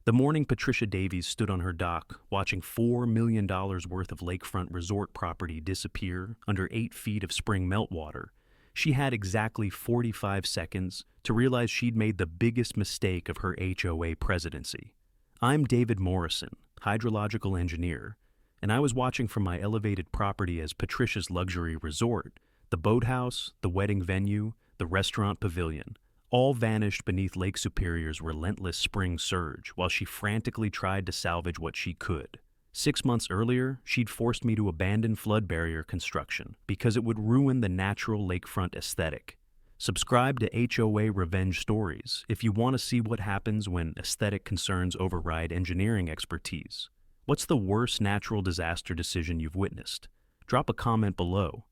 The morning Patricia Davies stood on her dock, watching $4 million worth of lakefront resort property disappear under 8 feet of spring meltwater, she had exactly 45 seconds to realize she'd made the biggest mistake of her HOA presidency. I'm David Morrison, hydrological engineer, and I was watching from my elevated property as Patricia's luxury resort, the boathouse, the wedding venue, the restaurant pavilion, all vanished beneath Lake Superior's relentless spring surge while she frantically tried to salvage what she could. 6 months earlier, she'd forced me to abandon flood barrier construction because it would ruin the natural lakefront aesthetic. Subscribe to HOA Revenge Stories if you want to see what happens when aesthetic concerns override engineering expertise. What's the worst natural disaster decision you've witnessed? Drop a comment below.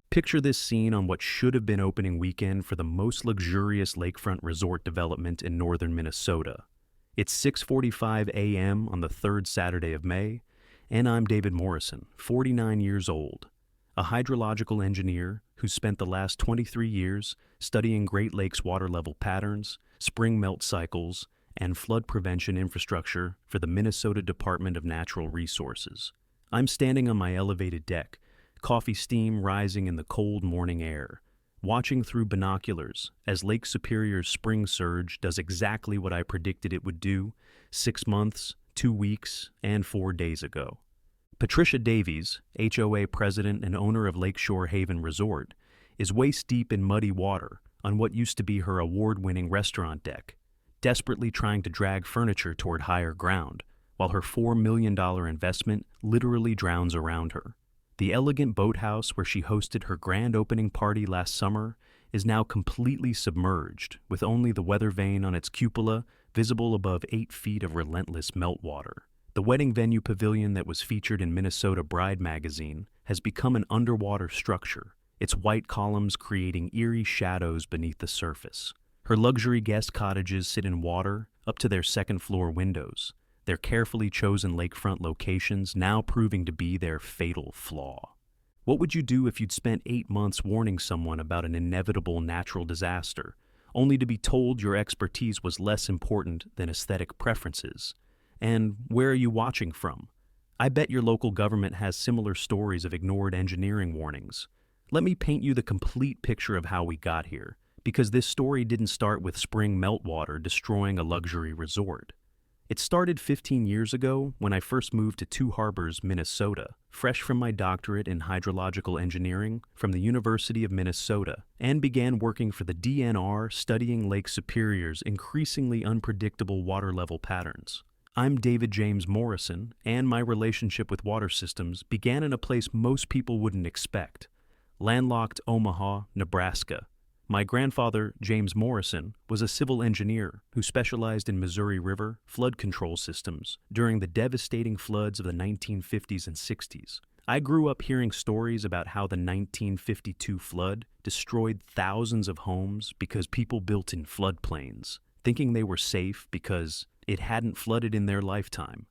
Picture this scene on what should have been opening weekend for the most luxurious lakefront resort development in northern Minnesota. It's 6:45 a.m. on the third Saturday of May, and I'm David Morrison, 49 years old, a hydrological engineer who spent the last 23 years studying Great Lakes water level patterns, spring melt cycles, and flood prevention infrastructure for the Minnesota Department of Natural Resources. I'm standing on my elevated deck, coffee steam rising in the cold morning air, watching through binoculars as Lake Superior's spring surge does exactly what I predicted it would do 6 months, 2 weeks, and 4 days ago. Patricia Davies, HOA President and owner of Lakeshore Haven Resort, is waist-deep in muddy water on what used to be her award-winning restaurant deck, desperately trying to drag furniture toward higher ground, while her $4 million investment literally drowns around her. The elegant boathouse where she hosted her grand opening party last summer is now completely submerged, with only the weather vane on its cupola visible above 8 feet of relentless meltwater. The wedding venue pavilion that was featured in Minnesota Bride magazine has become an underwater structure, its white columns creating eerie shadows beneath the surface. Her luxury guest cottages sit in water up to their second-floor windows, their carefully chosen lakefront locations now proving to be their fatal flaw. What would you do if you'd spent 8 months warning someone about an inevitable natural disaster, only to be told your expertise was less important than aesthetic preferences? And where are you watching from? I bet your local government has similar stories of ignored engineering warnings. Let me paint you the complete picture of how we got here, because this story didn't start with spring meltwater destroying a luxury resort. It started 15 years ago when I first moved to Two Harbors, Minnesota, fresh from my doctorate in hydrological engineering from the University of Minnesota, and began working for the DNR studying Lake Superior's increasingly unpredictable water level patterns. I'm David James Morrison, and my relationship with water systems began in a place most people wouldn't expect, landlocked Omaha, Nebraska. My grandfather, James Morrison, was a civil engineer who specialized in Missouri River flood control systems during the devastating floods of the 1950s and 60s. I grew up hearing stories about how the 1952 flood destroyed thousands of homes because people built in floodplains, thinking they were safe because it hadn't flooded in their lifetime.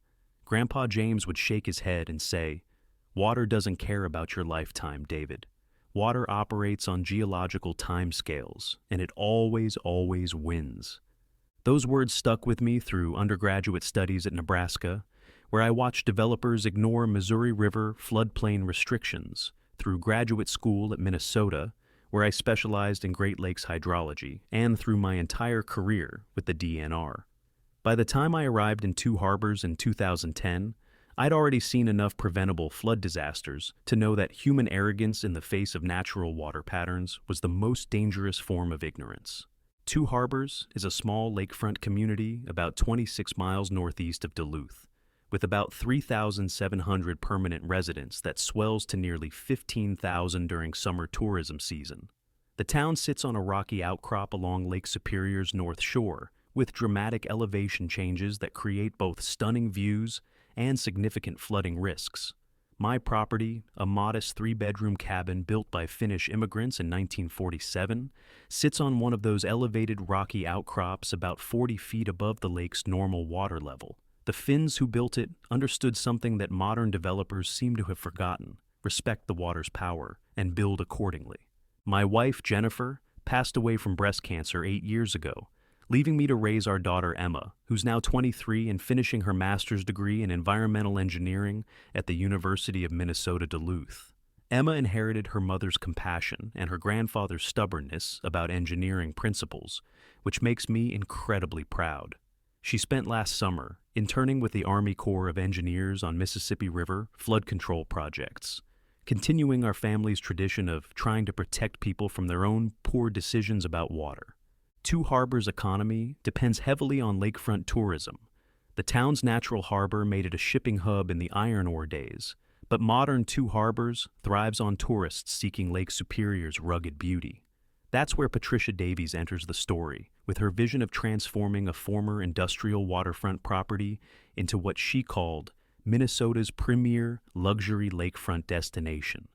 Grandpa James would shake his head and say, "Water doesn't care about your lifetime, David. Water operates on geological timescales, and it always wins." Those words stuck with me through undergraduate studies at Nebraska, where I watched developers ignore Missouri River floodplain restrictions, through graduate school at Minnesota, where I specialized in Great Lakes hydrology, and through my entire career with the DNR. By the time I arrived in Two Harbors in 2010, I'd already seen enough preventable flood disasters to know that human arrogance in the face of natural water patterns was the most dangerous form of ignorance. Two Harbors is a small lakefront community about 26 miles northeast of Duluth, with about 3,700 permanent residents that swells to nearly 15,000 during summer tourism season. The town sits on a rocky outcrop along Lake Superior's north shore, with dramatic elevation changes that create both stunning views and significant flooding risks. My property, a modest 3-bedroom cabin built by Finnish immigrants in 1947, sits on one of those elevated rocky outcrops about 40 feet above the lake's normal water level. The Finns who built it understood something that modern developers seem to have forgotten: respect the water's power and build accordingly. My wife, Jennifer, passed away from breast cancer 8 years ago, leaving me to raise our daughter Emma, who's now 23 and finishing her master's degree in environmental engineering at the University of Minnesota Duluth. Emma inherited her mother's compassion and her grandfather's stubbornness about engineering principles, which makes me incredibly proud. She spent last summer interning with the Army Corps of Engineers on Mississippi River flood control projects, continuing our family's tradition of trying to protect people from their own poor decisions about water. Two Harbor's economy depends heavily on lakefront tourism. The town's natural harbor made it a shipping hub in the iron ore days, but modern Two Harbors thrives on tourists seeking Lake Superior's rugged beauty. That's where Patricia Davies enters the story, with her vision of transforming a former industrial waterfront property into what she called Minnesota's premier luxury lakefront destination.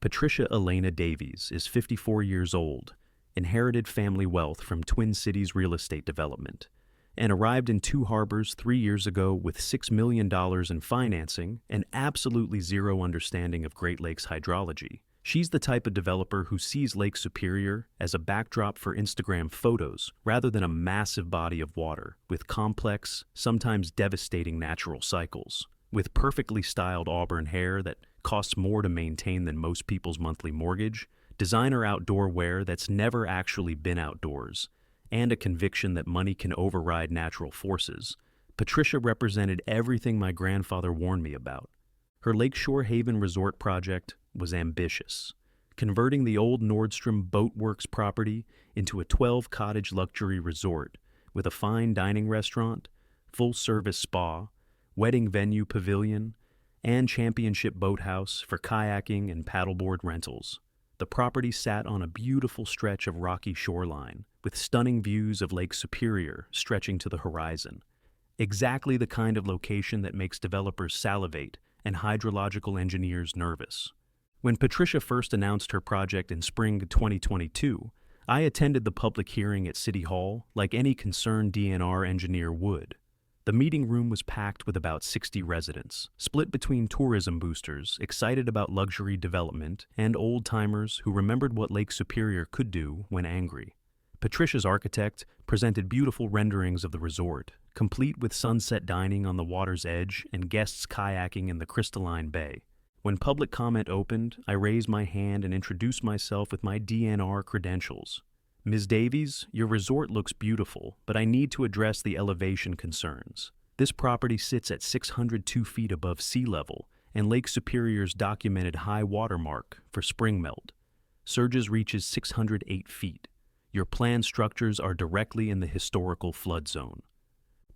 Patricia Elena Davies is 54 years old, inherited family wealth from Twin Cities real estate development, and arrived in Two Harbors 3 years ago with $6 million in financing and absolutely zero understanding of Great Lakes hydrology. She's the type of developer who sees Lake Superior as a backdrop for Instagram photos rather than a massive body of water with complex, sometimes devastating natural cycles. With perfectly styled auburn hair that costs more to maintain than most people's monthly mortgage, designer outdoor wear that's never actually been outdoors, and a conviction that money can override natural forces, Patricia represented everything my grandfather warned me about. Her Lakeshore Haven Resort project was ambitious, converting the old Nordstrom Boatworks property into a 12-cottage luxury resort with a fine dining restaurant, full-service spa, wedding venue pavilion, and championship boathouse for kayaking and paddleboard rentals. The property sat on a beautiful stretch of rocky shoreline, with stunning views of Lake Superior stretching to the horizon. Exactly the kind of location that makes developers salivate and hydrological engineers nervous. When Patricia first announced her project in spring 2022, I attended the public hearing at City Hall like any concerned DNR engineer would. The meeting room was packed with about 60 residents, split between tourism boosters excited about luxury development and old-timers who remembered what Lake Superior could do when angry. Patricia's architect presented beautiful renderings of the resort, complete with sunset dining on the water's edge and guests kayaking in the crystalline bay. When public comment opened, I raised my hand and introduced myself with my DNR credentials. Ms. Davies, your resort looks beautiful, but I need to address the elevation concerns. This property sits at 602 feet above sea level, and Lake Superior's documented high water mark for spring melt. Surges reaches 608 feet. Your planned structures are directly in the historical flood zone.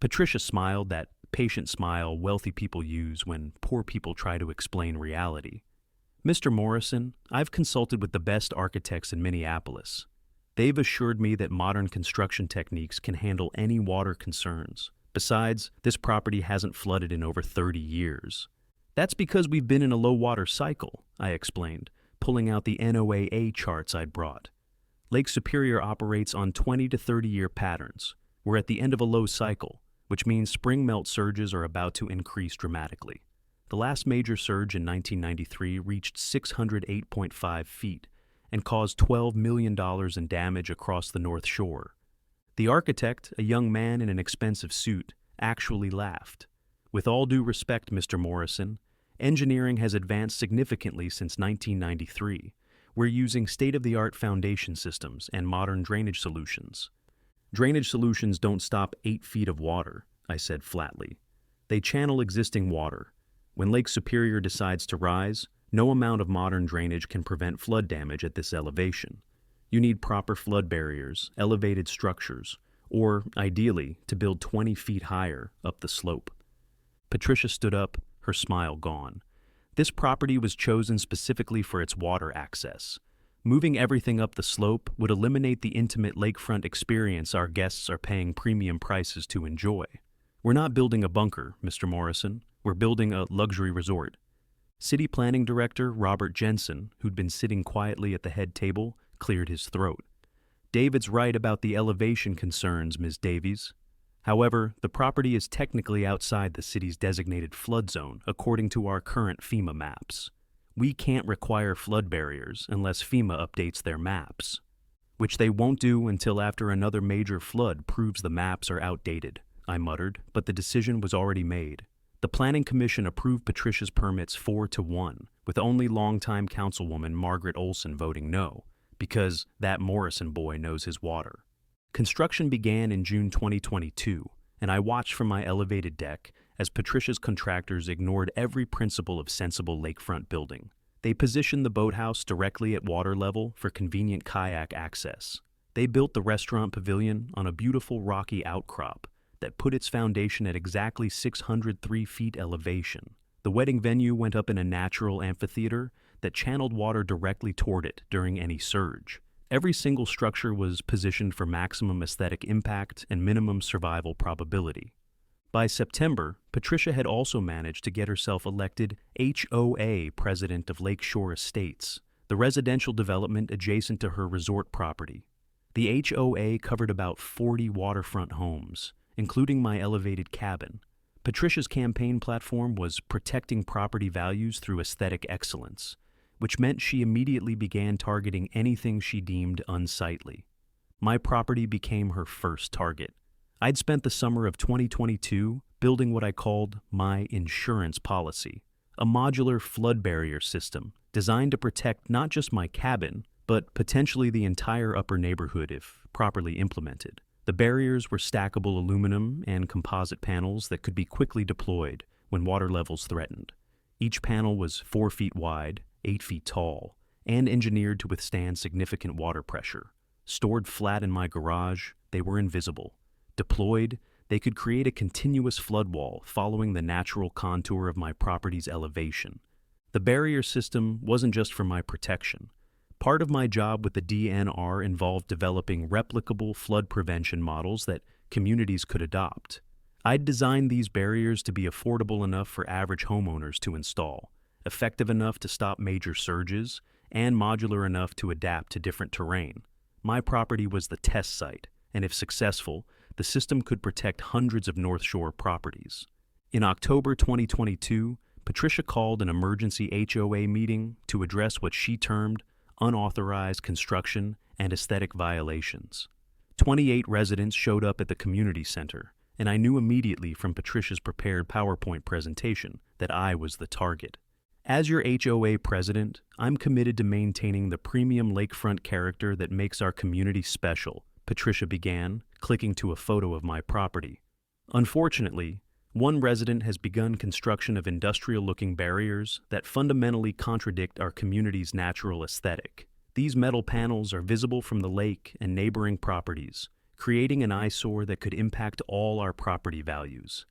Patricia smiled, that patient smile wealthy people use when poor people try to explain reality. Mr. Morrison, I've consulted with the best architects in Minneapolis. They've assured me that modern construction techniques can handle any water concerns. Besides, this property hasn't flooded in over 30 years. That's because we've been in a low water cycle, I explained, pulling out the NOAA charts I'd brought. Lake Superior operates on 20 to 30-year patterns. We're at the end of a low cycle, which means spring melt surges are about to increase dramatically. The last major surge in 1993 reached 608.5 feet and caused $12 million in damage across the North Shore. The architect, a young man in an expensive suit, actually laughed. With all due respect, Mr. Morrison, engineering has advanced significantly since 1993. We're using state-of-the-art foundation systems and modern drainage solutions. Drainage solutions don't stop 8 feet of water, I said flatly. They channel existing water. When Lake Superior decides to rise, no amount of modern drainage can prevent flood damage at this elevation. You need proper flood barriers, elevated structures, or, ideally, to build 20 feet higher up the slope. Patricia stood up, her smile gone. This property was chosen specifically for its water access. Moving everything up the slope would eliminate the intimate lakefront experience our guests are paying premium prices to enjoy. We're not building a bunker, Mr. Morrison. We're building a luxury resort. City Planning Director Robert Jensen, who'd been sitting quietly at the head table, cleared his throat. David's right about the elevation concerns, Ms. Davies. However, the property is technically outside the city's designated flood zone, according to our current FEMA maps. We can't require flood barriers unless FEMA updates their maps. Which they won't do until after another major flood proves the maps are outdated, I muttered, but the decision was already made. The Planning Commission approved Patricia's permits 4-1, with only longtime councilwoman Margaret Olson voting no, because that Morrison boy knows his water. Construction began in June 2022, and I watched from my elevated deck as Patricia's contractors ignored every principle of sensible lakefront building. They positioned the boathouse directly at water level for convenient kayak access. They built the restaurant pavilion on a beautiful rocky outcrop that put its foundation at exactly 603 feet elevation. The wedding venue went up in a natural amphitheater that channeled water directly toward it during any surge. Every single structure was positioned for maximum aesthetic impact and minimum survival probability. By September, Patricia had also managed to get herself elected HOA President of Lakeshore Estates, the residential development adjacent to her resort property. The HOA covered about 40 waterfront homes, including my elevated cabin. Patricia's campaign platform was protecting property values through aesthetic excellence, which meant she immediately began targeting anything she deemed unsightly. My property became her first target. I'd spent the summer of 2022 building what I called my insurance policy, a modular flood barrier system designed to protect not just my cabin, but potentially the entire upper neighborhood if properly implemented. The barriers were stackable aluminum and composite panels that could be quickly deployed when water levels threatened. Each panel was 4 feet wide, 8 feet tall, and engineered to withstand significant water pressure. Stored flat in my garage, they were invisible. Deployed, they could create a continuous flood wall following the natural contour of my property's elevation. The barrier system wasn't just for my protection. Part of my job with the DNR involved developing replicable flood prevention models that communities could adopt. I'd designed these barriers to be affordable enough for average homeowners to install, effective enough to stop major surges, and modular enough to adapt to different terrain. My property was the test site, and if successful, the system could protect hundreds of North Shore properties. In October 2022, Patricia called an emergency HOA meeting to address what she termed unauthorized construction and aesthetic violations. 28 residents showed up at the community center, and I knew immediately from Patricia's prepared PowerPoint presentation that I was the target. As your HOA president, I'm committed to maintaining the premium lakefront character that makes our community special, Patricia began, clicking to a photo of my property. Unfortunately, one resident has begun construction of industrial-looking barriers that fundamentally contradict our community's natural aesthetic. These metal panels are visible from the lake and neighboring properties, creating an eyesore that could impact all our property values.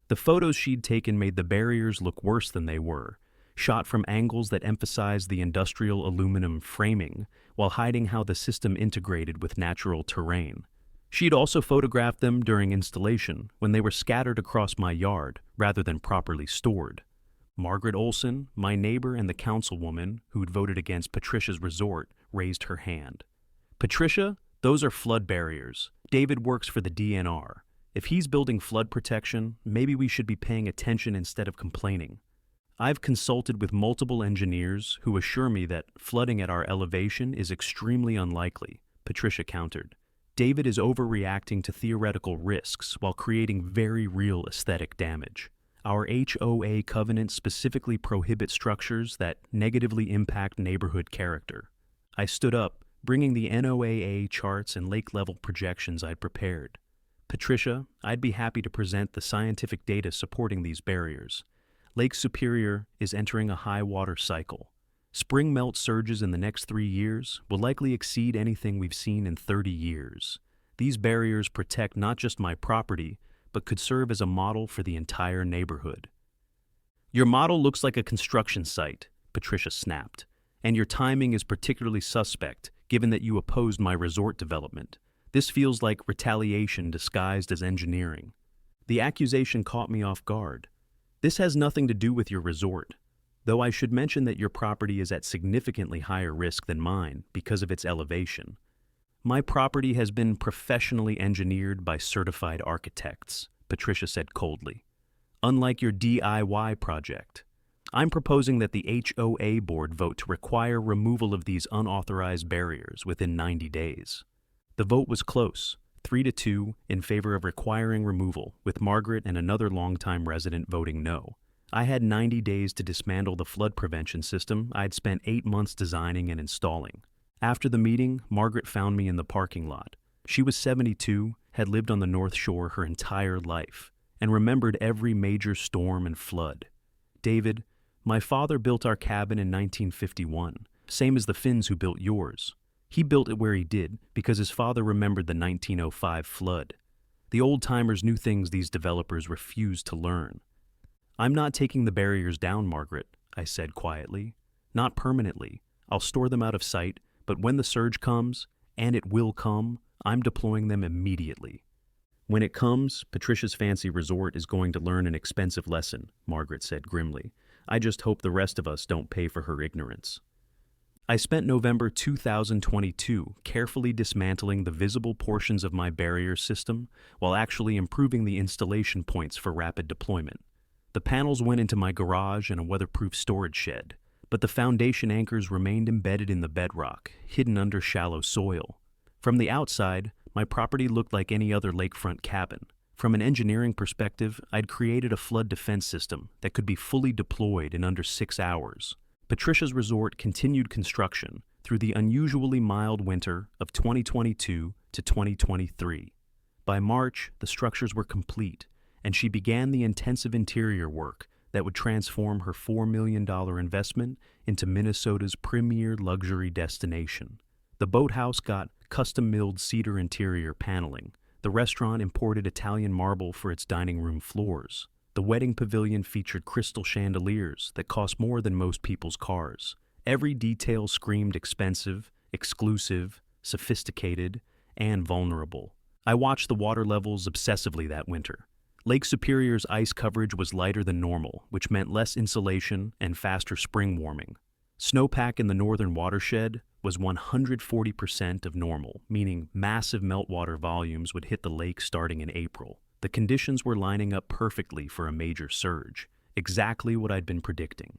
The photos she'd taken made the barriers look worse than they were, shot from angles that emphasized the industrial aluminum framing while hiding how the system integrated with natural terrain. She'd also photographed them during installation when they were scattered across my yard rather than properly stored. Margaret Olson, my neighbor and the councilwoman who'd voted against Patricia's resort, raised her hand. "Patricia, those are flood barriers. David works for the DNR. If he's building flood protection, maybe we should be paying attention instead of complaining." I've consulted with multiple engineers who assure me that flooding at our elevation is extremely unlikely, Patricia countered. David is overreacting to theoretical risks while creating very real aesthetic damage. Our HOA covenant specifically prohibits structures that negatively impact neighborhood character. I stood up, bringing the NOAA charts and lake-level projections I'd prepared. "Patricia, I'd be happy to present the scientific data supporting these barriers. Lake Superior is entering a high water cycle. Spring melt surges in the next 3 years will likely exceed anything we've seen in 30 years. These barriers protect not just my property, but could serve as a model for the entire neighborhood." "Your model looks like a construction site," Patricia snapped, "and your timing is particularly suspect, given that you opposed my resort development. This feels like retaliation disguised as engineering." The accusation caught me off guard. "This has nothing to do with your resort, though I should mention that your property is at significantly higher risk than mine because of its elevation. My property has been professionally engineered by certified architects," Patricia said coldly. "Unlike your DIY project, I'm proposing that the HOA board vote to require removal of these unauthorized barriers within 90 days. The vote was close, 3-2 in favor of requiring removal, with Margaret and another longtime resident voting no. I had 90 days to dismantle the flood prevention system I'd spent 8 months designing and installing. After the meeting, Margaret found me in the parking lot. She was 72, had lived on the North Shore her entire life, and remembered every major storm and flood. David, my father built our cabin in 1951, same as the Finns who built yours. He built it where he did because his father remembered the 1905 flood. The old-timers knew things these developers refused to learn. I'm not taking the barriers down, Margaret, I said quietly. Not permanently. I'll store them out of sight, but when the surge comes, and it will come, I'm deploying them immediately. When it comes, Patricia's fancy resort is going to learn an expensive lesson, Margaret said grimly. I just hope the rest of us don't pay for her ignorance. I spent November 2022 carefully dismantling the visible portions of my barrier system while actually improving the installation points for rapid deployment. The panels went into my garage and a weatherproof storage shed, but the foundation anchors remained embedded in the bedrock, hidden under shallow soil. From the outside, my property looked like any other lakefront cabin. From an engineering perspective, I'd created a flood defense system that could be fully deployed in under 6 hours. Patricia's resort continued construction through the unusually mild winter of 2022 to 2023. By March, the structures were complete, and she began the intensive interior work that would transform her $4 million investment into Minnesota's premier luxury destination. The boathouse got custom-milled cedar interior paneling. The restaurant imported Italian marble for its dining room floors. The wedding pavilion featured crystal chandeliers that cost more than most people's cars. Every detail screamed expensive, exclusive, sophisticated, and vulnerable. I watched the water levels obsessively that winter. Lake Superior's ice coverage was lighter than normal, which meant less insulation and faster spring warming. Snowpack in the northern watershed was 140% of normal, meaning massive meltwater volumes would hit the lake starting in April. The conditions were lining up perfectly for a major surge, exactly what I'd been predicting.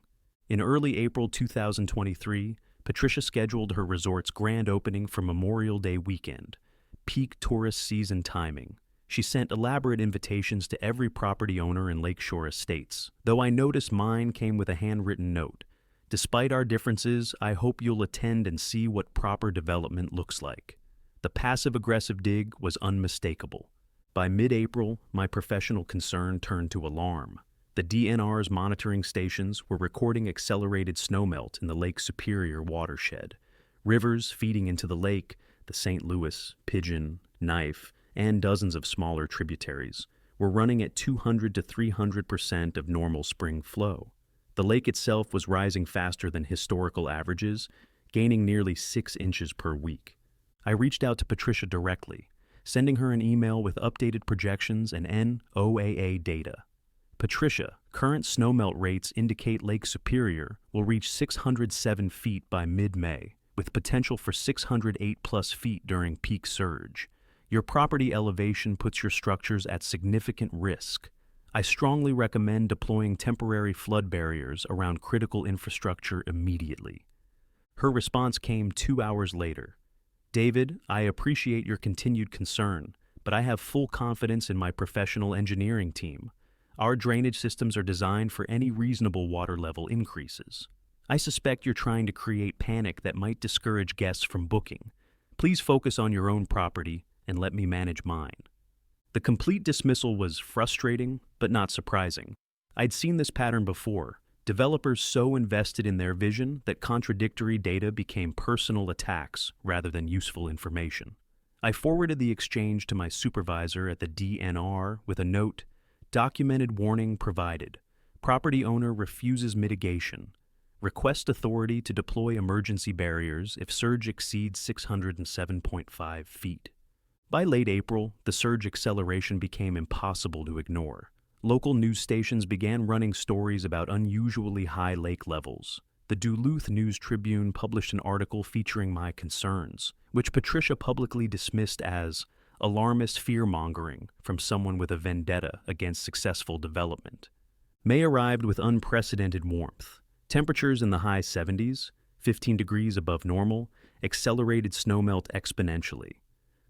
In early April 2023, Patricia scheduled her resort's grand opening for Memorial Day weekend, peak tourist season timing. She sent elaborate invitations to every property owner in Lakeshore Estates, though I noticed mine came with a handwritten note. Despite our differences, I hope you'll attend and see what proper development looks like. The passive-aggressive dig was unmistakable. By mid-April, my professional concern turned to alarm. The DNR's monitoring stations were recording accelerated snowmelt in the Lake Superior watershed. Rivers feeding into the lake, the St. Louis, Pigeon, Knife, and dozens of smaller tributaries, were running at 200 to 300% of normal spring flow. The lake itself was rising faster than historical averages, gaining nearly 6 inches per week. I reached out to Patricia directly, sending her an email with updated projections and NOAA data. Patricia, current snowmelt rates indicate Lake Superior will reach 607 feet by mid-May, with potential for 608+ feet during peak surge. Your property elevation puts your structures at significant risk. I strongly recommend deploying temporary flood barriers around critical infrastructure immediately. Her response came 2 hours later. David, I appreciate your continued concern, but I have full confidence in my professional engineering team. Our drainage systems are designed for any reasonable water level increases. I suspect you're trying to create panic that might discourage guests from booking. Please focus on your own property and let me manage mine. The complete dismissal was frustrating, but not surprising. I'd seen this pattern before. Developers so invested in their vision that contradictory data became personal attacks rather than useful information. I forwarded the exchange to my supervisor at the DNR with a note, "Documented warning provided. Property owner refuses mitigation. Request authority to deploy emergency barriers if surge exceeds 607.5 feet." By late April, the surge acceleration became impossible to ignore. Local news stations began running stories about unusually high lake levels. The Duluth News-Tribune published an article featuring my concerns, which Patricia publicly dismissed as alarmist fear-mongering from someone with a vendetta against successful development. May arrived with unprecedented warmth. Temperatures in the high 70s, 15 degrees above normal, accelerated snowmelt exponentially.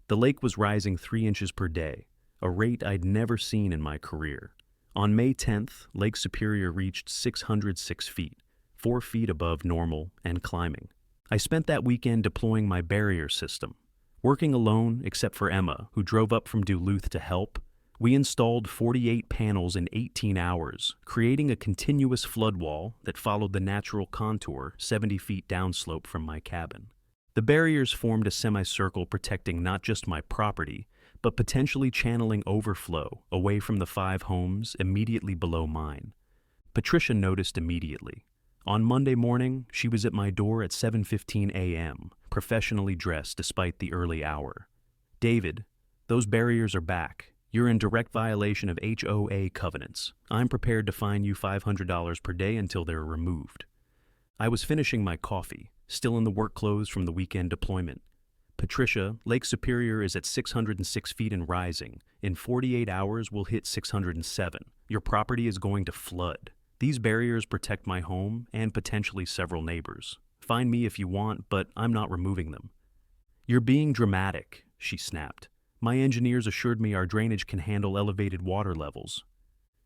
The lake was rising 3 inches per day, a rate I'd never seen in my career. On May 10th, Lake Superior reached 606 feet, 4 feet above normal and climbing. I spent that weekend deploying my barrier system. Working alone, except for Emma, who drove up from Duluth to help, we installed 48 panels in 18 hours, creating a continuous flood wall that followed the natural contour 70 feet downslope from my cabin. The barriers formed a semicircle protecting not just my property, but potentially channeling overflow away from the 5 homes immediately below mine. Patricia noticed immediately. On Monday morning, she was at my door at 7:15 a.m., professionally dressed despite the early hour. "David, those barriers are back. You're in direct violation of HOA covenants. I'm prepared to fine you $500 per day until they're removed." I was finishing my coffee, still in the work clothes from the weekend deployment. "Patricia, Lake Superior is at 606 feet and rising. In 48 hours, we'll hit 607. Your property is going to flood. These barriers protect my home and potentially several neighbors. Fine me if you want, but I'm not removing them." "You're being dramatic," she snapped. "My engineers assured me our drainage can handle elevated water levels."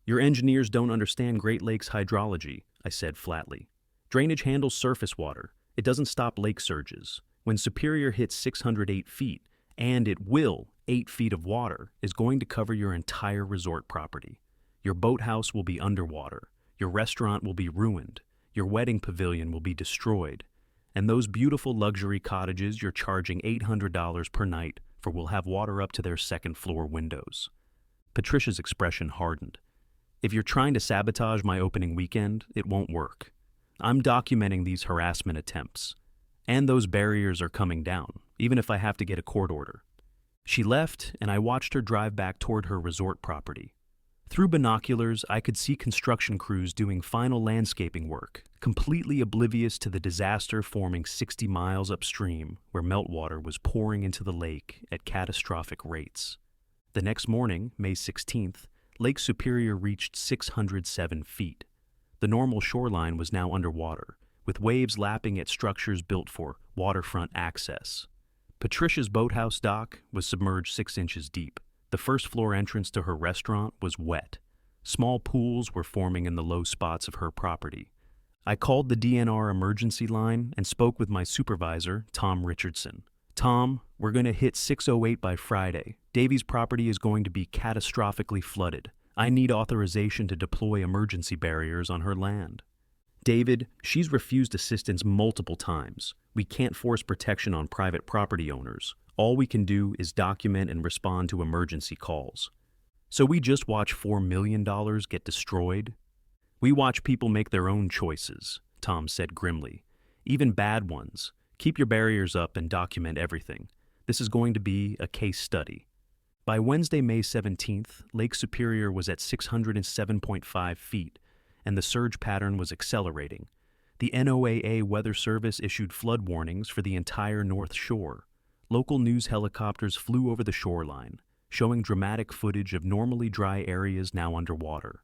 "Your engineers don't understand Great Lakes hydrology," I said flatly. "Drainage handles surface water. It doesn't stop lake surges. When Superior hits 608 feet, and it will, 8 feet of water is going to cover your entire resort property. Your boathouse will be underwater. Your restaurant will be ruined. Your wedding pavilion will be destroyed. And those beautiful luxury cottages you're charging $800 per night for will have water up to their second-floor windows." Patricia's expression hardened. "If you're trying to sabotage my opening weekend, it won't work. I'm documenting these harassment attempts. And those barriers are coming down, even if I have to get a court order." She left, and I watched her drive back toward her resort property. Through binoculars, I could see construction crews doing final landscaping work, completely oblivious to the disaster forming 60 miles upstream, where meltwater was pouring into the lake at catastrophic rates. The next morning, May 16th, Lake Superior reached 607 feet. The normal shoreline was now underwater, with waves lapping at structures built for waterfront access. Patricia's boathouse dock was submerged 6 inches deep. The first-floor entrance to her restaurant was wet. Small pools were forming in the low spots of her property. I called the DNR emergency line and spoke with my supervisor, Tom Richardson. "Tom, we're going to hit 608 by Friday. Davies' property is going to be catastrophically flooded. I need authorization to deploy emergency barriers on her land." "David, she's refused assistance multiple times. We can't force protection on private property owners. All we can do is document and respond to emergency calls." "So we just watch $4 million get destroyed?" "We watch people make their own choices," Tom said grimly. "Even bad ones. Keep your barriers up and document everything. This is going to be a case study." By Wednesday, May 17th, Lake Superior was at 607.5 feet, and the surge pattern was accelerating. The NOAA Weather Service issued flood warnings for the entire North Shore. Local news helicopters flew over the shoreline, showing dramatic footage of normally dry areas now underwater.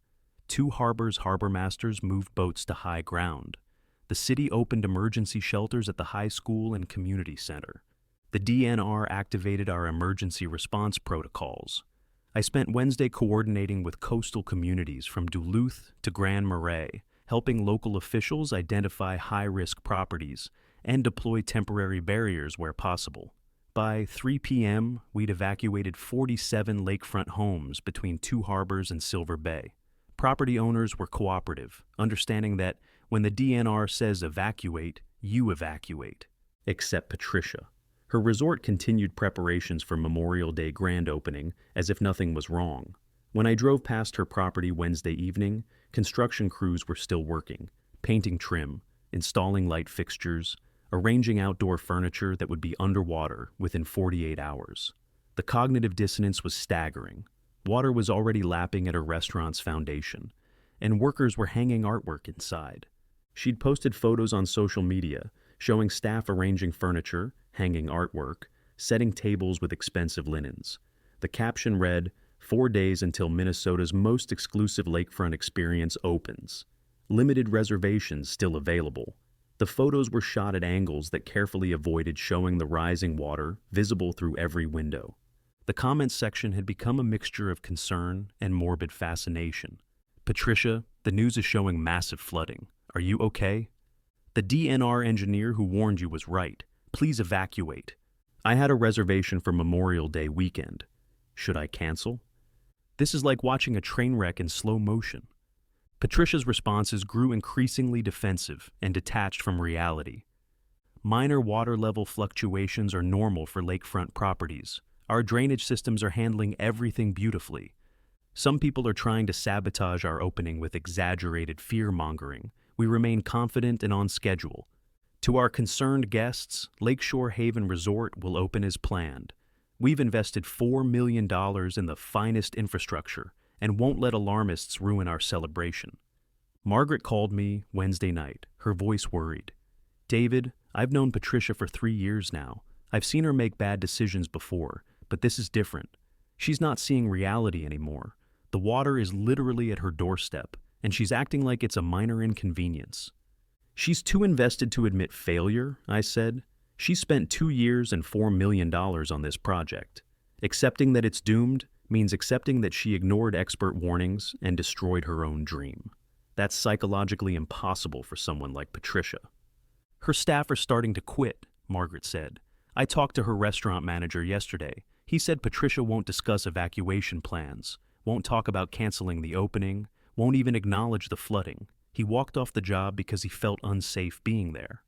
2 harbors' harbor masters moved boats to high ground. The city opened emergency shelters at the high school and community center. The DNR activated our emergency response protocols. I spent Wednesday coordinating with coastal communities from Duluth to Grand Marais, helping local officials identify high-risk properties and deploy temporary barriers where possible. By 3 p.m., we'd evacuated 47 lakefront homes between 2 harbors and Silver Bay. Property owners were cooperative, understanding that when the DNR says evacuate, you evacuate. Except Patricia. Her resort continued preparations for Memorial Day grand opening as if nothing was wrong. When I drove past her property Wednesday evening, construction crews were still working, painting trim, installing light fixtures, arranging outdoor furniture that would be underwater within 48 hours. The cognitive dissonance was staggering. Water was already lapping at her restaurant's foundation, and workers were hanging artwork inside. She'd posted photos on social media showing staff arranging furniture, hanging artwork, setting tables with expensive linens. The caption read, 4 days until Minnesota's most exclusive lakefront experience opens. Limited reservations still available. The photos were shot at angles that carefully avoided showing the rising water visible through every window. The comments section had become a mixture of concern and morbid fascination. "Patricia, the news is showing massive flooding. Are you okay? The DNR engineer who warned you was right. Please evacuate. I had a reservation for Memorial Day weekend. Should I cancel?" This is like watching a train wreck in slow motion. Patricia's responses grew increasingly defensive and detached from reality. Minor water level fluctuations are normal for lakefront properties. Our drainage systems are handling everything beautifully. Some people are trying to sabotage our opening with exaggerated fear-mongering. We remain confident and on schedule. To our concerned guests, Lakeshore Haven Resort will open as planned. We've invested $4 million in the finest infrastructure and won't let alarmists ruin our celebration. Margaret called me Wednesday night, her voice worried. "David, I've known Patricia for 3 years now. I've seen her make bad decisions before, but this is different. She's not seeing reality anymore. The water is literally at her doorstep, and she's acting like it's a minor inconvenience." "She's too invested to admit failure," I said. "She spent 2 years and $4 million on this project. Accepting that it's doomed means accepting that she ignored expert warnings and destroyed her own dream. That's psychologically impossible for someone like Patricia." "Her staff are starting to quit," Margaret said. "I talked to her restaurant manager yesterday. He said Patricia won't discuss evacuation plans, won't talk about canceling the opening, won't even acknowledge the flooding. He walked off the job because he felt unsafe being there."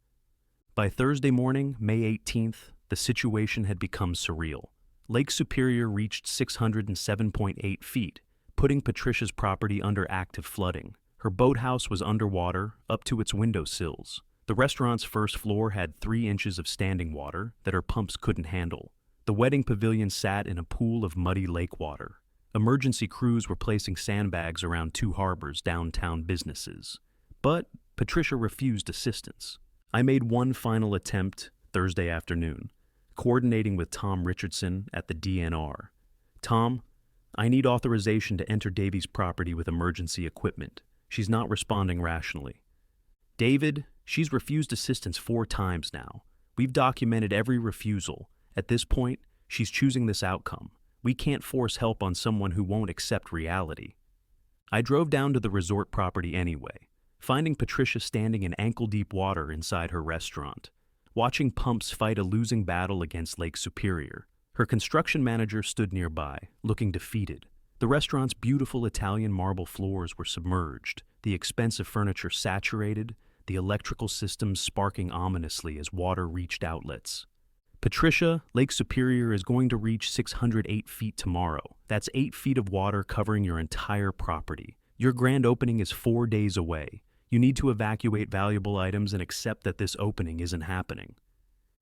By Thursday morning, May 18th, the situation had become surreal. Lake Superior reached 607.8 feet, putting Patricia's property under active flooding. Her boathouse was underwater, up to its windowsills. The restaurant's first floor had 3 inches of standing water that her pumps couldn't handle. The wedding pavilion sat in a pool of muddy lake water. Emergency crews were placing sandbags around 2 harbors downtown businesses. But Patricia refused assistance. I made one final attempt Thursday afternoon, coordinating with Tom Richardson at the DNR. "Tom, I need authorization to enter Davies' property with emergency equipment. She's not responding rationally." "David, she's refused assistance 4 times now. We've documented every refusal. At this point, she's choosing this outcome. We can't force help on someone who won't accept reality." I drove down to the resort property anyway, finding Patricia standing in ankle-deep water inside her restaurant, watching pumps fight a losing battle against Lake Superior. Her construction manager stood nearby, looking defeated. The restaurant's beautiful Italian marble floors were submerged, the expensive furniture saturated, the electrical systems sparking ominously as water reached outlets. "Patricia, Lake Superior is going to reach 608 feet tomorrow. That's 8 feet of water covering your entire property. Your grand opening is 4 days away. You need to evacuate valuable items and accept that this opening isn't happening."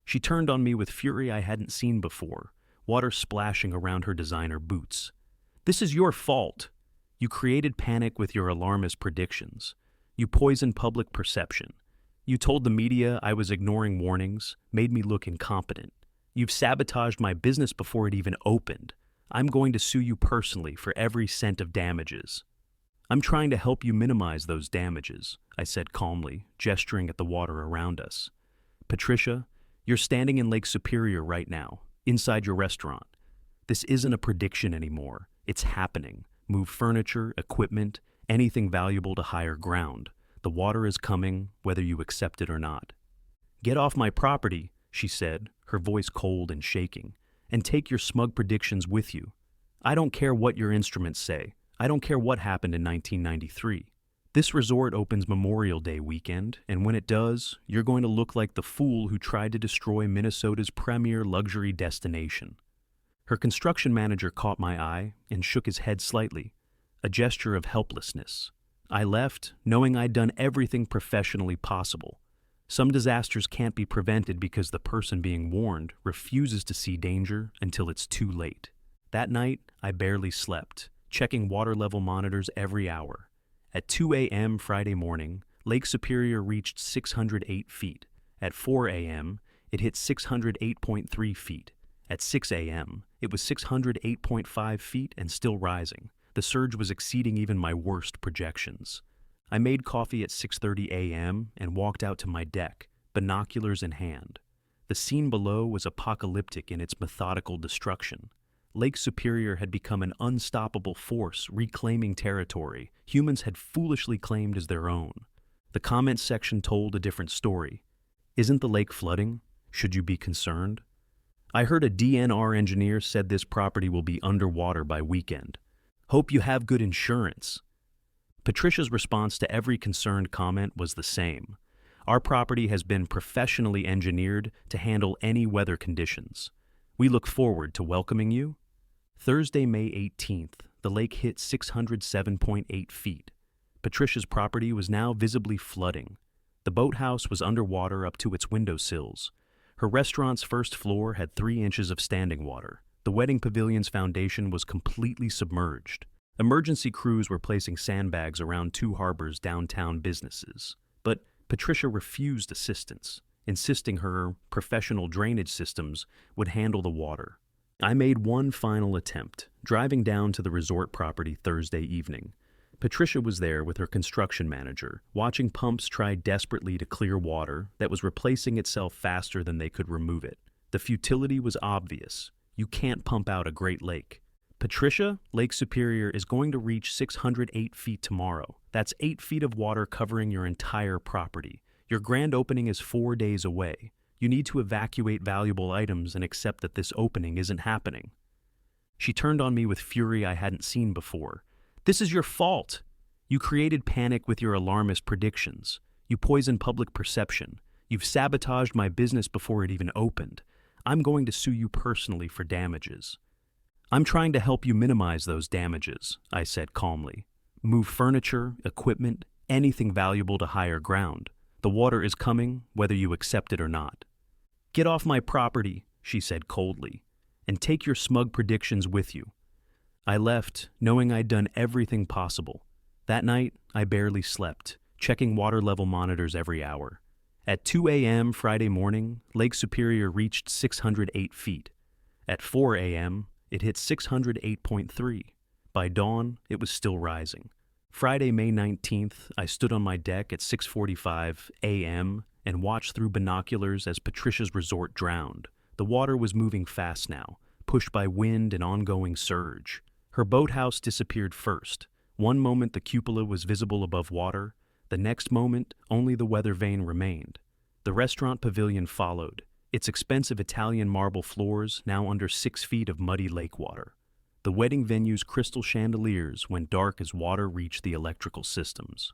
She turned on me with fury I hadn't seen before, water splashing around her designer boots. "This is your fault. You created panic with your alarmist predictions. You poisoned public perception. You told the media I was ignoring warnings, made me look incompetent. You've sabotaged my business before it even opened. I'm going to sue you personally for every cent of damages." "I'm trying to help you minimize those damages," I said calmly, gesturing at the water around us. "Patricia, you're standing in Lake Superior right now, inside your restaurant. This isn't a prediction anymore. It's happening. Move furniture, equipment, anything valuable to higher ground. The water is coming, whether you accept it or not." "Get off my property," she said, her voice cold and shaking, "and take your smug predictions with you. I don't care what your instruments say. I don't care what happened in 1993. This resort opens Memorial Day weekend, and when it does, you're going to look like the fool who tried to destroy Minnesota's premier luxury destination." Her construction manager caught my eye and shook his head slightly, a gesture of helplessness. I left, knowing I'd done everything professionally possible. Some disasters can't be prevented because the person being warned refuses to see danger until it's too late. That night, I barely slept, checking water level monitors every hour. At 2 a.m. Friday morning, Lake Superior reached 608 feet. At 4 a.m., it hit 608.3 feet. At 6 a.m., it was 608.5 feet and still rising. The surge was exceeding even my worst projections. I made coffee at 6:30 a.m. and walked out to my deck, binoculars in hand. The scene below was apocalyptic in its methodical destruction. Lake Superior had become an unstoppable force, reclaiming territory humans had foolishly claimed as their own. The comments section told a different story. Isn't the lake flooding? Should you be concerned? I heard a DNR engineer said this property will be underwater by weekend. Hope you have good insurance. Patricia's response to every concerned comment was the same. Our property has been professionally engineered to handle any weather conditions. We look forward to welcoming you. Thursday, May 18th, the lake hit 607.8 feet. Patricia's property was now visibly flooding. The boathouse was underwater up to its windowsills. Her restaurant's first floor had 3 inches of standing water. The wedding pavilion's foundation was completely submerged. Emergency crews were placing sandbags around 2 harbors' downtown businesses. But Patricia refused assistance, insisting her professional drainage systems would handle the water. I made one final attempt, driving down to the resort property Thursday evening. Patricia was there with her construction manager, watching pumps try desperately to clear water that was replacing itself faster than they could remove it. The futility was obvious. You can't pump out a Great Lake. Patricia, Lake Superior is going to reach 608 feet tomorrow. That's 8 feet of water covering your entire property. Your grand opening is 4 days away. You need to evacuate valuable items and accept that this opening isn't happening. She turned on me with fury I hadn't seen before. This is your fault. You created panic with your alarmist predictions. You poisoned public perception. You've sabotaged my business before it even opened. I'm going to sue you personally for damages. I'm trying to help you minimize those damages, I said calmly. Move furniture, equipment, anything valuable to higher ground. The water is coming, whether you accept it or not. Get off my property, she said coldly, and take your smug predictions with you. I left, knowing I'd done everything possible. That night, I barely slept, checking water level monitors every hour. At 2 a.m. Friday morning, Lake Superior reached 608 feet. At 4 a.m., it hit 608.3. By dawn, it was still rising. Friday, May 19th, I stood on my deck at 6:45 a.m. and watched through binoculars as Patricia's resort drowned. The water was moving fast now, pushed by wind and ongoing surge. Her boathouse disappeared first. One moment the cupola was visible above water, the next moment only the weather vane remained. The restaurant pavilion followed, its expensive Italian marble floors now under 6 feet of muddy lake water. The wedding venue's crystal chandeliers went dark as water reached the electrical systems.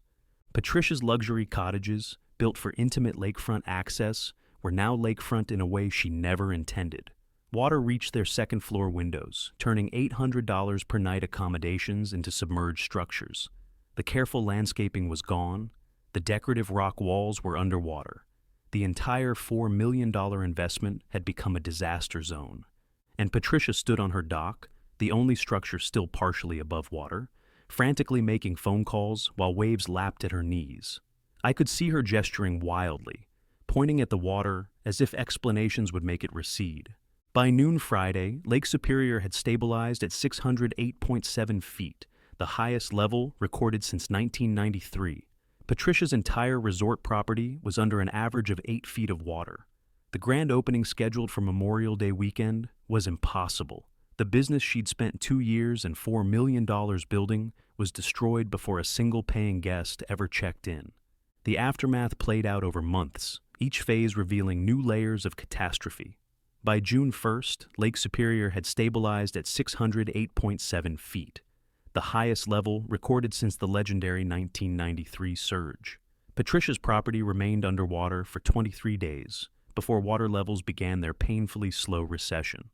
Patricia's luxury cottages, built for intimate lakefront access, were now lakefront in a way she never intended. Water reached their second-floor windows, turning $800 per night accommodations into submerged structures. The careful landscaping was gone. The decorative rock walls were underwater. The entire $4 million investment had become a disaster zone. And Patricia stood on her dock, the only structure still partially above water, frantically making phone calls while waves lapped at her knees. I could see her gesturing wildly, pointing at the water as if explanations would make it recede. By noon Friday, Lake Superior had stabilized at 608.7 feet, the highest level recorded since 1993. Patricia's entire resort property was under an average of 8 feet of water. The grand opening scheduled for Memorial Day weekend was impossible. The business she'd spent 2 years and $4 million building was destroyed before a single paying guest ever checked in. The aftermath played out over months, each phase revealing new layers of catastrophe. By June 1st, Lake Superior had stabilized at 608.7 feet, the highest level recorded since the legendary 1993 surge. Patricia's property remained underwater for 23 days before water levels began their painfully slow recession.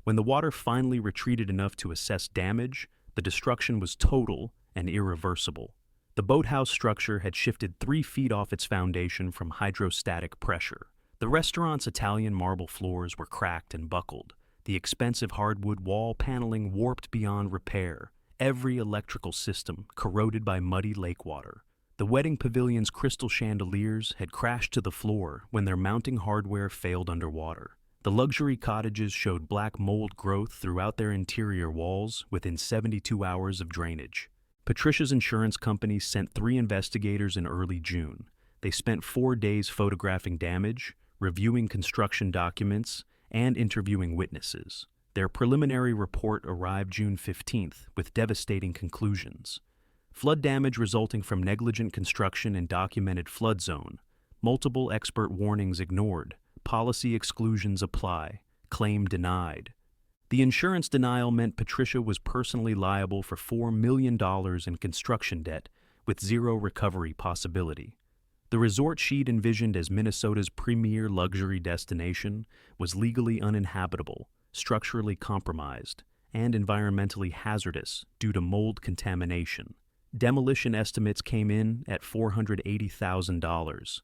When the water finally retreated enough to assess damage, the destruction was total and irreversible. The boathouse structure had shifted 3 feet off its foundation from hydrostatic pressure. The restaurant's Italian marble floors were cracked and buckled, the expensive hardwood wall paneling warped beyond repair, every electrical system corroded by muddy lake water. The wedding pavilion's crystal chandeliers had crashed to the floor when their mounting hardware failed underwater. The luxury cottages showed black mold growth throughout their interior walls within 72 hours of drainage. Patricia's insurance company sent 3 investigators in early June. They spent 4 days photographing damage, reviewing construction documents, and interviewing witnesses. Their preliminary report arrived June 15th with devastating conclusions. Flood damage resulting from negligent construction in documented flood zone. Multiple expert warnings ignored. Policy exclusions apply. Claim denied. The insurance denial meant Patricia was personally liable for $4 million in construction debt with 0 recovery possibility. The resort she'd envisioned as Minnesota's premier luxury destination was legally uninhabitable, structurally compromised, and environmentally hazardous due to mold contamination. Demolition estimates came in at $480,000.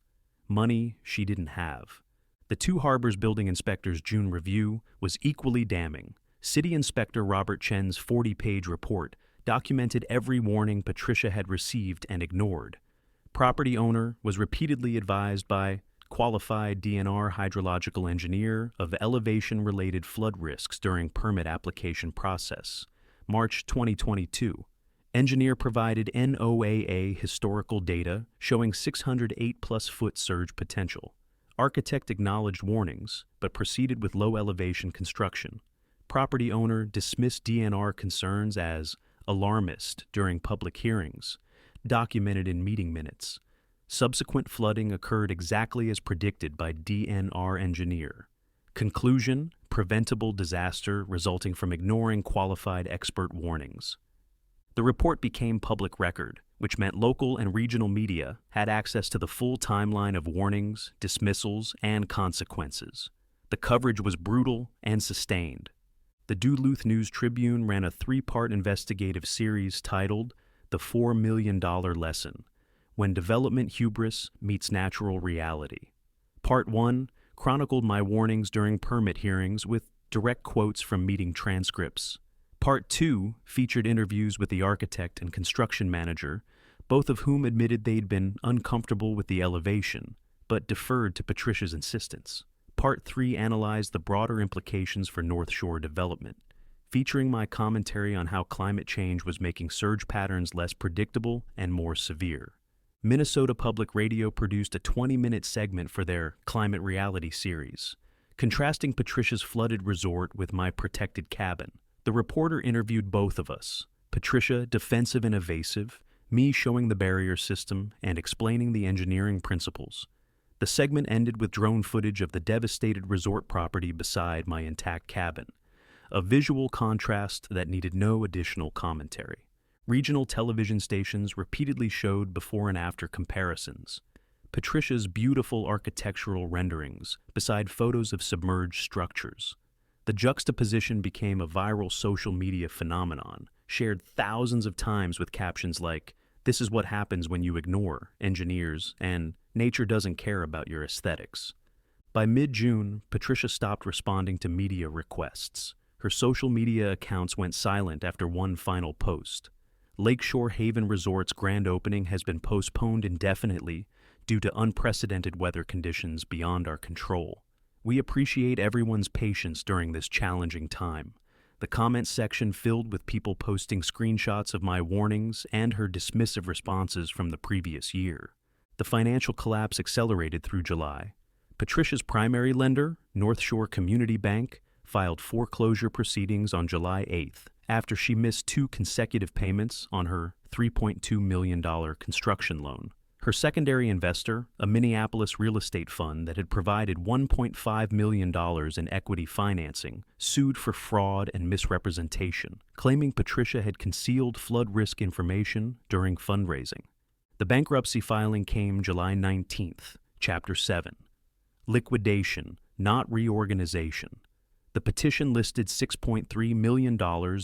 Money she didn't have. The Two Harbors building inspector's June review was equally damning. City Inspector Robert Chen's 40-page report documented every warning Patricia had received and ignored. Property owner was repeatedly advised by qualified DNR hydrological engineer of elevation-related flood risks during permit application process. March 2022. Engineer provided NOAA historical data showing 608+ foot surge potential. Architect acknowledged warnings, but proceeded with low-elevation construction. Property owner dismissed DNR concerns as alarmist during public hearings, documented in meeting minutes. Subsequent flooding occurred exactly as predicted by DNR engineer. Conclusion: preventable disaster resulting from ignoring qualified expert warnings. The report became public record, which meant local and regional media had access to the full timeline of warnings, dismissals, and consequences. The coverage was brutal and sustained. The Duluth News-Tribune ran a 3-part investigative series titled The $4 Million Lesson: When Development Hubris Meets Natural Reality. Part 1 chronicled my warnings during permit hearings with direct quotes from meeting transcripts. Part 2 featured interviews with the architect and construction manager, both of whom admitted they'd been uncomfortable with the elevation, but deferred to Patricia's insistence. Part 3 analyzed the broader implications for North Shore development, featuring my commentary on how climate change was making surge patterns less predictable and more severe. Minnesota Public Radio produced a 20-minute segment for their Climate Reality series, contrasting Patricia's flooded resort with my protected cabin. The reporter interviewed both of us, Patricia defensive and evasive, me showing the barrier system and explaining the engineering principles. The segment ended with drone footage of the devastated resort property beside my intact cabin, a visual contrast that needed no additional commentary. Regional television stations repeatedly showed before and after comparisons. Patricia's beautiful architectural renderings beside photos of submerged structures. The juxtaposition became a viral social media phenomenon, shared thousands of times with captions like, "This is what happens when you ignore engineers," and "Nature doesn't care about your aesthetics." By mid-June, Patricia stopped responding to media requests. Her social media accounts went silent after one final post. Lakeshore Haven Resort's grand opening has been postponed indefinitely due to unprecedented weather conditions beyond our control. We appreciate everyone's patience during this challenging time. The comment section filled with people posting screenshots of my warnings and her dismissive responses from the previous year. The financial collapse accelerated through July. Patricia's primary lender, North Shore Community Bank, filed foreclosure proceedings on July 8th after she missed 2 consecutive payments on her $3.2 million construction loan. Her secondary investor, a Minneapolis real estate fund that had provided $1.5 million in equity financing, sued for fraud and misrepresentation, claiming Patricia had concealed flood risk information during fundraising. The bankruptcy filing came July 19th, Chapter 7. Liquidation, not reorganization. The petition listed $6.3 million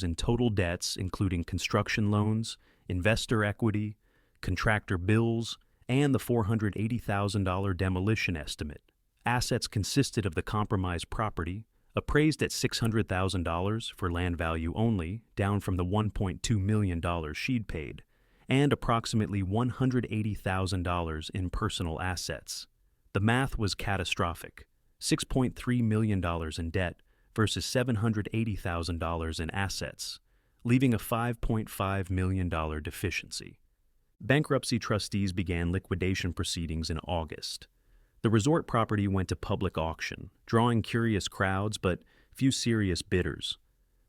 in total debts, including construction loans, investor equity, contractor bills, and the $480,000 demolition estimate. Assets consisted of the compromised property, appraised at $600,000 for land value only, down from the $1.2 million she'd paid, and approximately $180,000 in personal assets. The math was catastrophic. $6.3 million in debt versus $780,000 in assets, leaving a $5.5 million deficiency. Bankruptcy trustees began liquidation proceedings in August. The resort property went to public auction, drawing curious crowds but few serious bidders.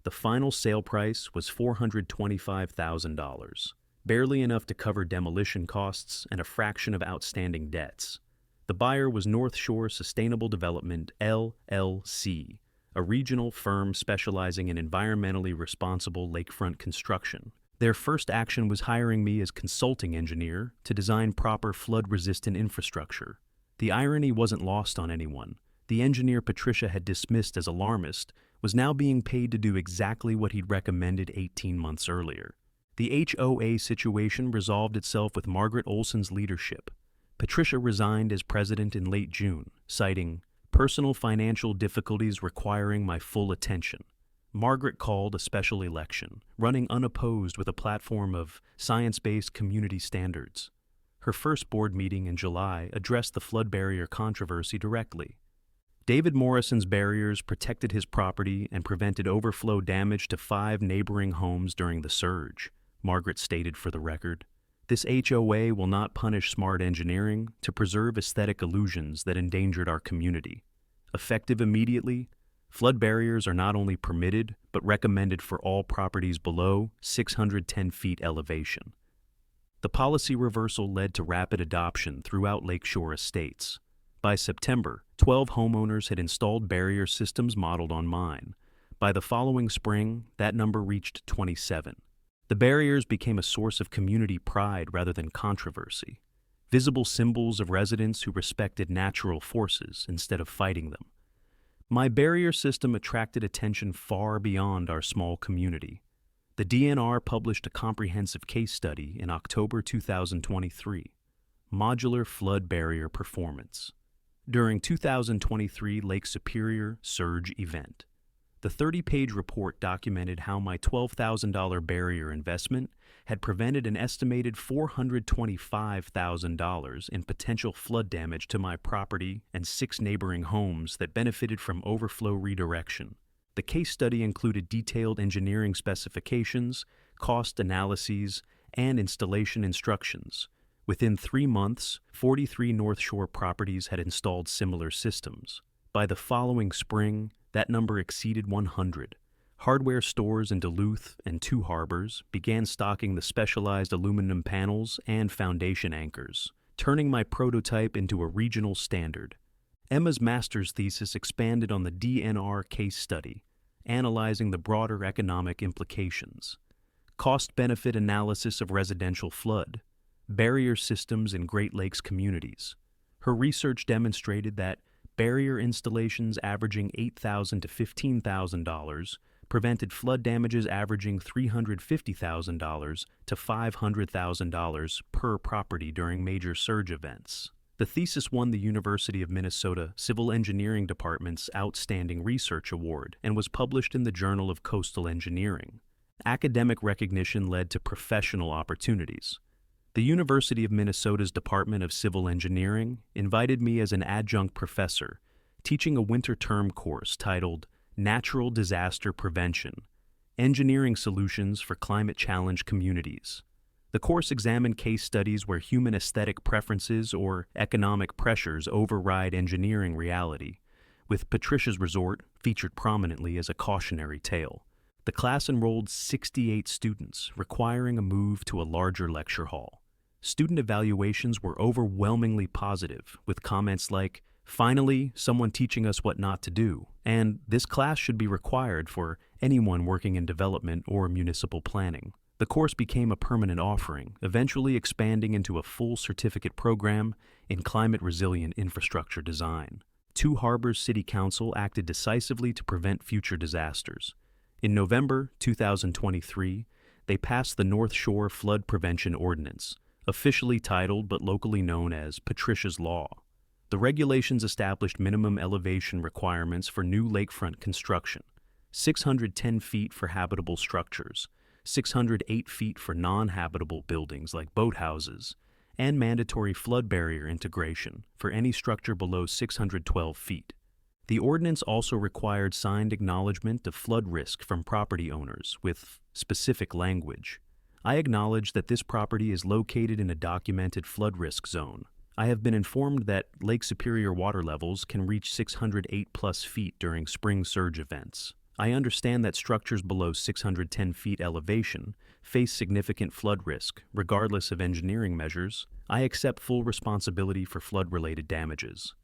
The final sale price was $425,000, barely enough to cover demolition costs and a fraction of outstanding debts. The buyer was North Shore Sustainable Development, LLC, a regional firm specializing in environmentally responsible lakefront construction. Their first action was hiring me as consulting engineer to design proper flood-resistant infrastructure. The irony wasn't lost on anyone. The engineer Patricia had dismissed as alarmist was now being paid to do exactly what he'd recommended 18 months earlier. The HOA situation resolved itself with Margaret Olson's leadership. Patricia resigned as president in late June, citing personal financial difficulties requiring my full attention. Margaret called a special election, running unopposed with a platform of science-based community standards. Her first board meeting in July addressed the flood barrier controversy directly. David Morrison's barriers protected his property and prevented overflow damage to 5 neighboring homes during the surge, Margaret stated for the record. This HOA will not punish smart engineering to preserve aesthetic illusions that endangered our community. Effective immediately, flood barriers are not only permitted but recommended for all properties below 610 feet elevation. The policy reversal led to rapid adoption throughout Lakeshore estates. By September, 12 homeowners had installed barrier systems modeled on mine. By the following spring, that number reached 27. The barriers became a source of community pride rather than controversy, visible symbols of residents who respected natural forces instead of fighting them. My barrier system attracted attention far beyond our small community. The DNR published a comprehensive case study in October 2023, Modular Flood Barrier Performance. During 2023 Lake Superior Surge Event, the 30-page report documented how my $12,000 barrier investment had prevented an estimated $425,000 in potential flood damage to my property and 6 neighboring homes that benefited from overflow redirection. The case study included detailed engineering specifications, cost analyses, and installation instructions. Within 3 months, 43 North Shore properties had installed similar systems. By the following spring, that number exceeded 100. Hardware stores in Duluth and 2 harbors began stocking the specialized aluminum panels and foundation anchors, turning my prototype into a regional standard. Emma's master's thesis expanded on the DNR case study, analyzing the broader economic implications. Cost-benefit analysis of residential flood, barrier systems in Great Lakes communities. Her research demonstrated that barrier installations averaging $8,000 to $15,000 prevented flood damages averaging $350,000 to $500,000 per property during major surge events. The thesis won the University of Minnesota Civil Engineering Department's Outstanding Research Award and was published in the Journal of Coastal Engineering. Academic recognition led to professional opportunities. The University of Minnesota's Department of Civil Engineering invited me as an adjunct professor, teaching a winter term course titled Natural Disaster Prevention: Engineering Solutions for Climate-Challenged Communities. The course examined case studies where human aesthetic preferences or economic pressures override engineering reality, with Patricia's resort featured prominently as a cautionary tale. The class enrolled 68 students, requiring a move to a larger lecture hall. Student evaluations were overwhelmingly positive, with comments like, "Finally, someone teaching us what not to do," and "This class should be required for anyone working in development or municipal planning." The course became a permanent offering, eventually expanding into a full certificate program in climate-resilient infrastructure design. 2 Harbors City Council acted decisively to prevent future disasters. In November 2023, they passed the North Shore Flood Prevention Ordinance, officially titled but locally known as Patricia's Law. The regulations established minimum elevation requirements for new lakefront construction: 610 feet for habitable structures, 608 feet for non-habitable buildings like boathouses, and mandatory flood barrier integration for any structure below 612 feet. The ordinance also required signed acknowledgement of flood risk from property owners with specific language. I acknowledge that this property is located in a documented flood risk zone. I have been informed that Lake Superior water levels can reach 608 plus feet during spring surge events. I understand that structures below 610 feet elevation face significant flood risk, regardless of engineering measures. I accept full responsibility for flood-related damages.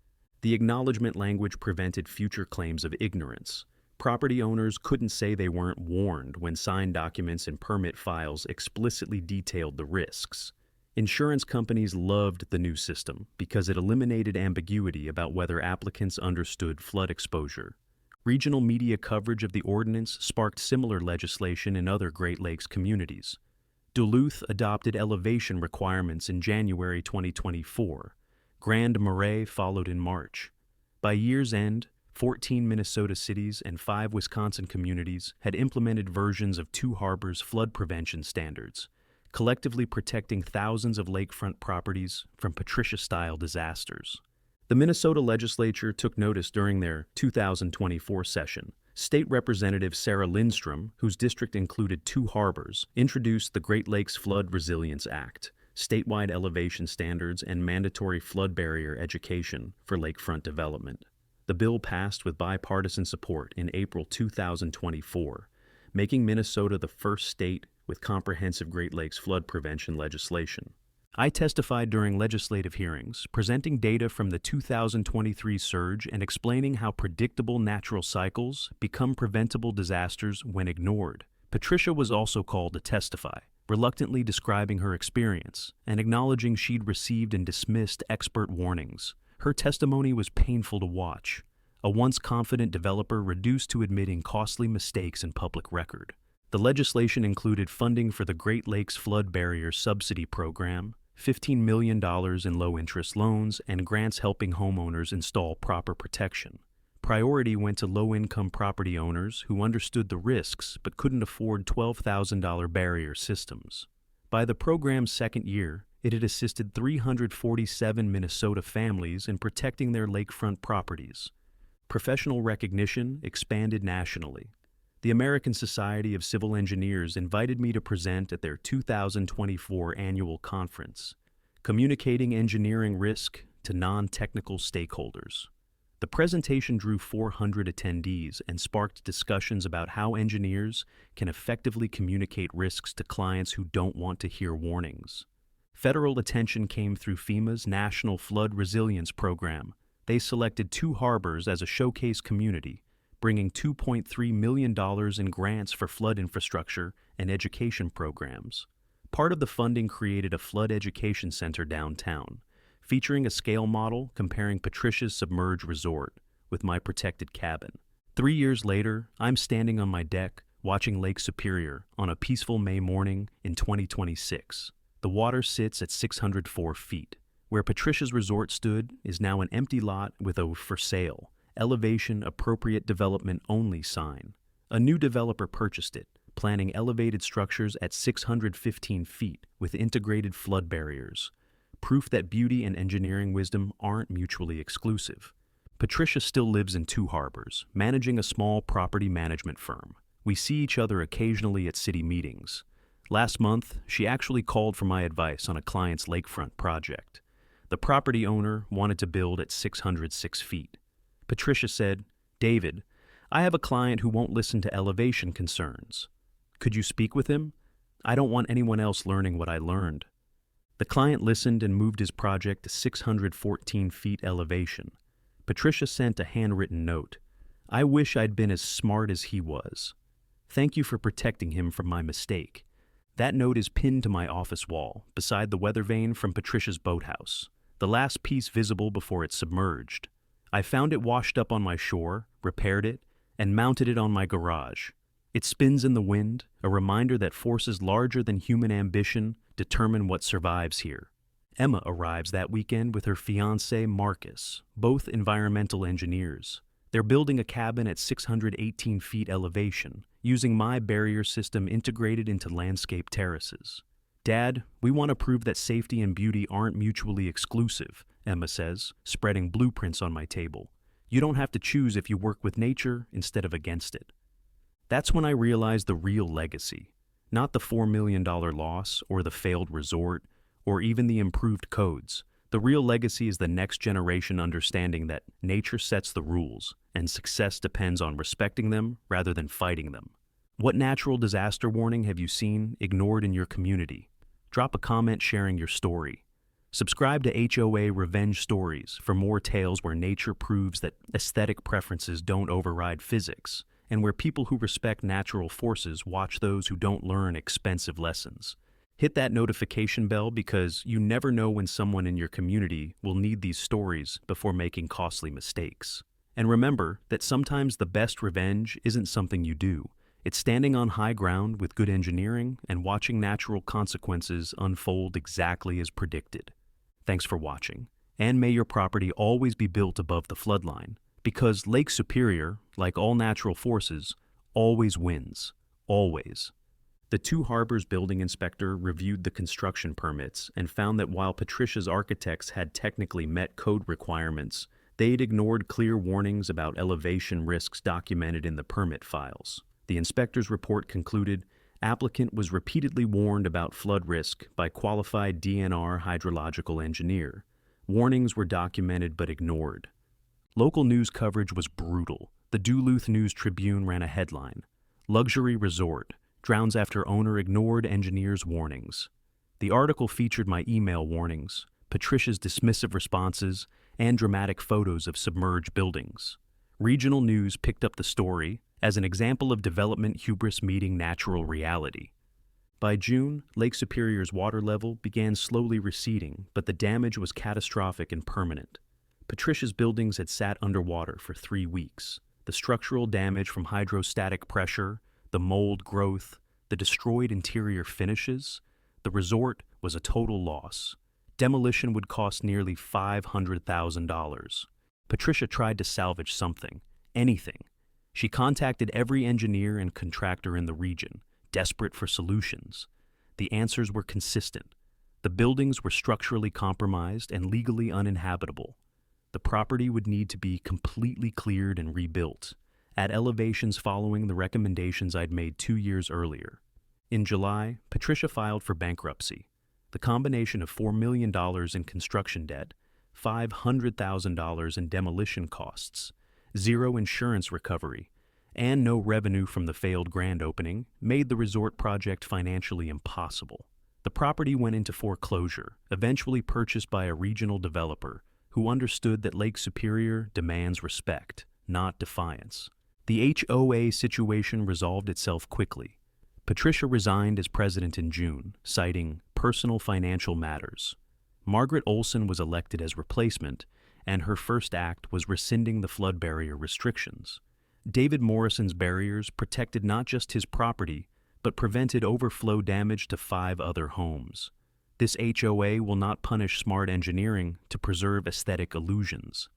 The acknowledgement language prevented future claims of ignorance. Property owners couldn't say they weren't warned when signed documents and permit files explicitly detailed the risks. Insurance companies loved the new system because it eliminated ambiguity about whether applicants understood flood exposure. Regional media coverage of the ordinance sparked similar legislation in other Great Lakes communities. Duluth adopted elevation requirements in January 2024. Grand Marais followed in March. By year's end, 14 Minnesota cities and 5 Wisconsin communities had implemented versions of Two Harbors flood prevention standards, collectively protecting thousands of lakefront properties from Patricia-style disasters. The Minnesota legislature took notice during their 2024 session. State Representative Sarah Lindstrom, whose district included Two Harbors, introduced the Great Lakes Flood Resilience Act, statewide elevation standards, and mandatory flood barrier education for lakefront development. The bill passed with bipartisan support in April 2024, making Minnesota the first state with comprehensive Great Lakes flood prevention legislation. I testified during legislative hearings, presenting data from the 2023 surge and explaining how predictable natural cycles become preventable disasters when ignored. Patricia was also called to testify, reluctantly describing her experience and acknowledging she'd received and dismissed expert warnings. Her testimony was painful to watch, a once confident developer reduced to admitting costly mistakes in public record. The legislation included funding for the Great Lakes Flood Barrier Subsidy Program, $15 million in low-interest loans, and grants helping homeowners install proper protection. Priority went to low-income property owners who understood the risks but couldn't afford $12,000 barrier systems. By the program's second year, it had assisted 347 Minnesota families in protecting their lakefront properties. Professional recognition expanded nationally. The American Society of Civil Engineers invited me to present at their 2024 annual conference, Communicating Engineering Risk to Non-Technical Stakeholders. The presentation drew 400 attendees and sparked discussions about how engineers can effectively communicate risks to clients who don't want to hear warnings. Federal attention came through FEMA's National Flood Resilience Program. They selected Two Harbors as a showcase community, bringing $2.3 million in grants for flood infrastructure and education programs. Part of the funding created a flood education center downtown, featuring a scale model comparing Patricia's submerged resort with my protected cabin. 3 years later, I'm standing on my deck watching Lake Superior on a peaceful May morning in 2026. The water sits at 604 feet. Where Patricia's resort stood is now an empty lot with a "for sale," elevation appropriate development only sign. A new developer purchased it, planning elevated structures at 615 feet with integrated flood barriers. Proof that beauty and engineering wisdom aren't mutually exclusive. Patricia still lives in Two Harbors, managing a small property management firm. We see each other occasionally at city meetings. Last month, she actually called for my advice on a client's lakefront project. The property owner wanted to build at 606 feet. Patricia said, "David, I have a client who won't listen to elevation concerns. Could you speak with him? I don't want anyone else learning what I learned." The client listened and moved his project to 614 feet elevation. Patricia sent a handwritten note. "I wish I'd been as smart as he was. Thank you for protecting him from my mistake." That note is pinned to my office wall, beside the weather vane from Patricia's boathouse, the last piece visible before it submerged. I found it washed up on my shore, repaired it, and mounted it on my garage. It spins in the wind, a reminder that forces larger than human ambition determine what survives here. Emma arrives that weekend with her fiancé Marcus, both environmental engineers. They're building a cabin at 618 feet elevation, using my barrier system integrated into landscape terraces. "Dad, we want to prove that safety and beauty aren't mutually exclusive," Emma says, spreading blueprints on my table. You don't have to choose if you work with nature instead of against it. That's when I realized the real legacy, not the $4 million loss or the failed resort or even the improved codes. The real legacy is the next generation understanding that nature sets the rules and success depends on respecting them rather than fighting them. What natural disaster warning have you seen ignored in your community? Drop a comment sharing your story. Subscribe to HOA Revenge Stories for more tales where nature proves that aesthetic preferences don't override physics, and where people who respect natural forces watch those who don't learn expensive lessons. Hit that notification bell because you never know when someone in your community will need these stories before making costly mistakes. And remember that sometimes the best revenge isn't something you do. It's standing on high ground with good engineering and watching natural consequences unfold exactly as predicted. Thanks for watching, and may your property always be built above the floodline, because Lake Superior, like all natural forces, always wins. Always. The Two Harbors building inspector reviewed the construction permits and found that while Patricia's architects had technically met code requirements, they'd ignored clear warnings about elevation risks documented in the permit files. The inspector's report concluded applicant was repeatedly warned about flood risk by qualified DNR hydrological engineer. Warnings were documented but ignored. Local news coverage was brutal. The Duluth News-Tribune ran a headline, "Luxury Resort, Drowns After Owner Ignored Engineer's Warnings." The article featured my email warnings, Patricia's dismissive responses, and dramatic photos of submerged buildings. Regional news picked up the story as an example of development hubris meeting natural reality. By June, Lake Superior's water level began slowly receding, but the damage was catastrophic and permanent. Patricia's buildings had sat underwater for 3 weeks. The structural damage from hydrostatic pressure, the mold growth, the destroyed interior finishes, the resort was a total loss. Demolition would cost nearly $500,000. Patricia tried to salvage something, anything. She contacted every engineer and contractor in the region, desperate for solutions. The answers were consistent. The buildings were structurally compromised and legally uninhabitable. The property would need to be completely cleared and rebuilt, at elevations following the recommendations I'd made 2 years earlier. In July, Patricia filed for bankruptcy. The combination of $4 million in construction debt, $500,000 in demolition costs, zero insurance recovery, and no revenue from the failed grand opening made the resort project financially impossible. The property went into foreclosure, eventually purchased by a regional developer who understood that Lake Superior demands respect, not defiance. The HOA situation resolved itself quickly. Patricia resigned as president in June, citing personal financial matters. Margaret Olson was elected as replacement, and her first act was rescinding the flood barrier restrictions. David Morrison's barriers protected not just his property, but prevented overflow damage to 5 other homes. This HOA will not punish smart engineering to preserve aesthetic illusions.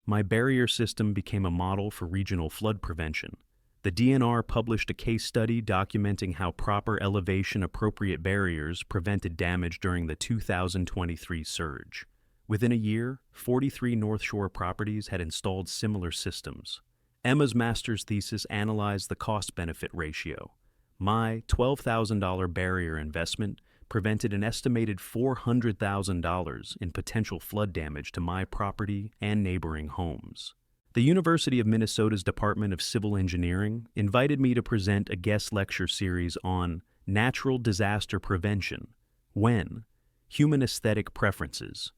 My barrier system became a model for regional flood prevention. The DNR published a case study documenting how proper elevation-appropriate barriers prevented damage during the 2023 surge. Within a year, 43 North Shore properties had installed similar systems. Emma's master's thesis analyzed the cost-benefit ratio. My $12,000 barrier investment prevented an estimated $400,000 in potential flood damage to my property and neighboring homes. The University of Minnesota's Department of Civil Engineering invited me to present a guest lecture series on natural disaster prevention, when human aesthetic preferences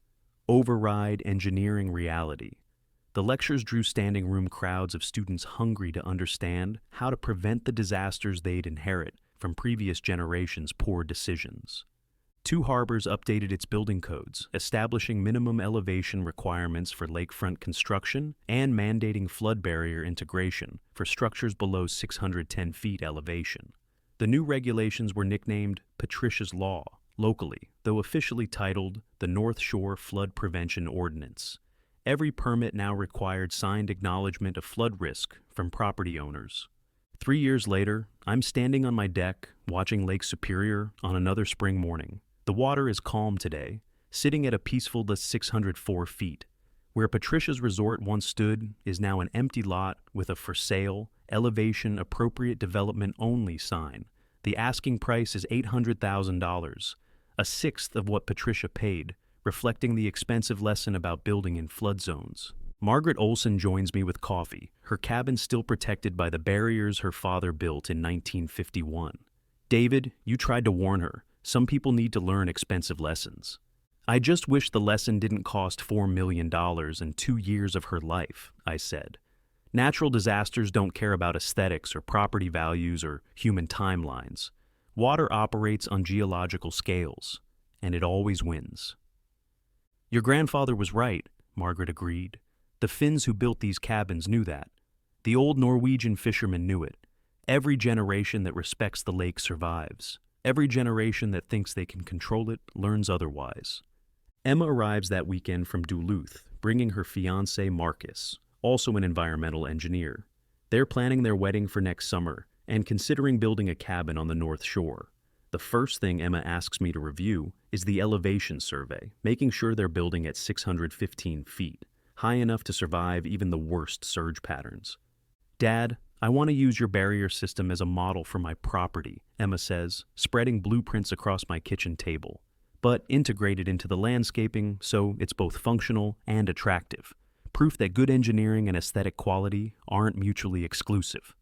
override engineering reality. The lectures drew standing room crowds of students hungry to understand how to prevent the disasters they'd inherit from previous generations' poor decisions. Two Harbors updated its building codes, establishing minimum elevation requirements for lakefront construction and mandating flood barrier integration for structures below 610 feet elevation. The new regulations were nicknamed Patricia's Law locally, though officially titled the North Shore Flood Prevention Ordinance. Every permit now required signed acknowledgement of flood risk from property owners. 3 years later, I'm standing on my deck watching Lake Superior on another spring morning. The water is calm today, sitting at a peaceful 604 feet. Where Patricia's resort once stood is now an empty lot with a for sale, elevation appropriate development only sign. The asking price is $800,000, a sixth of what Patricia paid, reflecting the expensive lesson about building in flood zones. Margaret Olson joins me with coffee, her cabin still protected by the barriers her father built in 1951. David, you tried to warn her. Some people need to learn expensive lessons. I just wish the lesson didn't cost $4 million and 2 years of her life, I said. Natural disasters don't care about aesthetics or property values or human timelines. Water operates on geological scales, and it always wins. Your grandfather was right, Margaret agreed. The Finns who built these cabins knew that. The old Norwegian fishermen knew it. Every generation that respects the lake survives. Every generation that thinks they can control it learns otherwise. Emma arrives that weekend from Duluth, bringing her fiancé Marcus, also an environmental engineer. They're planning their wedding for next summer and considering building a cabin on the North Shore. The first thing Emma asks me to review is the elevation survey, making sure they're building at 615 feet, high enough to survive even the worst surge patterns. Dad, I want to use your barrier system as a model for my property, Emma says, spreading blueprints across my kitchen table, but integrated into the landscaping so it's both functional and attractive. Proof that good engineering and aesthetic quality aren't mutually exclusive.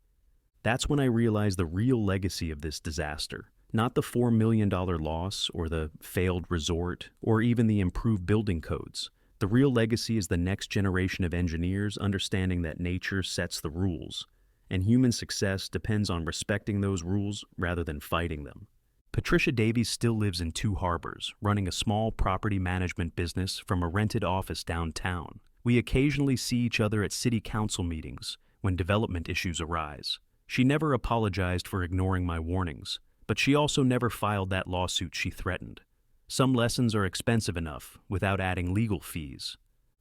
That's when I realized the real legacy of this disaster. Not the $4 million loss or the failed resort or even the improved building codes. The real legacy is the next generation of engineers understanding that nature sets the rules, and human success depends on respecting those rules rather than fighting them. Patricia Davies still lives in Two Harbors, running a small property management business from a rented office downtown. We occasionally see each other at city council meetings when development issues arise. She never apologized for ignoring my warnings, but she also never filed that lawsuit she threatened. Some lessons are expensive enough without adding legal fees.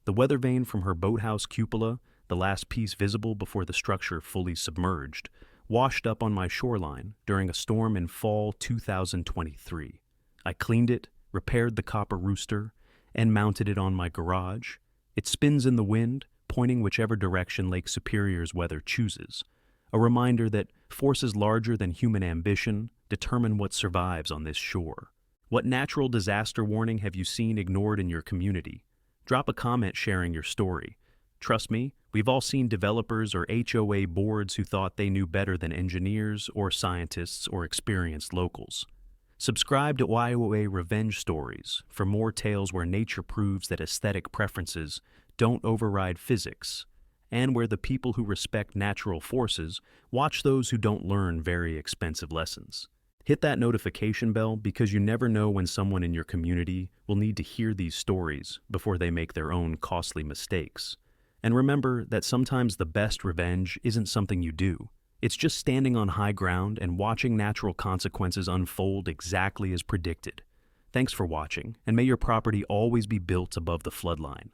The weather vane from her boathouse cupola, the last piece visible before the structure fully submerged, washed up on my shoreline during a storm in fall 2023. I cleaned it, repaired the copper rooster, and mounted it on my garage. It spins in the wind, pointing whichever direction Lake Superior's weather chooses. A reminder that forces larger than human ambition determine what survives on this shore. What natural disaster warning have you seen ignored in your community? Drop a comment sharing your story. Trust me, we've all seen developers or HOA boards who thought they knew better than engineers or scientists or experienced locals. Subscribe to HOA Revenge Stories for more tales where nature proves that aesthetic preferences don't override physics, and where the people who respect natural forces watch those who don't learn very expensive lessons. Hit that notification bell because you never know when someone in your community will need to hear these stories before they make their own costly mistakes. And remember that sometimes the best revenge isn't something you do. It's just standing on high ground and watching natural consequences unfold exactly as predicted. Thanks for watching, and may your property always be built above the floodline.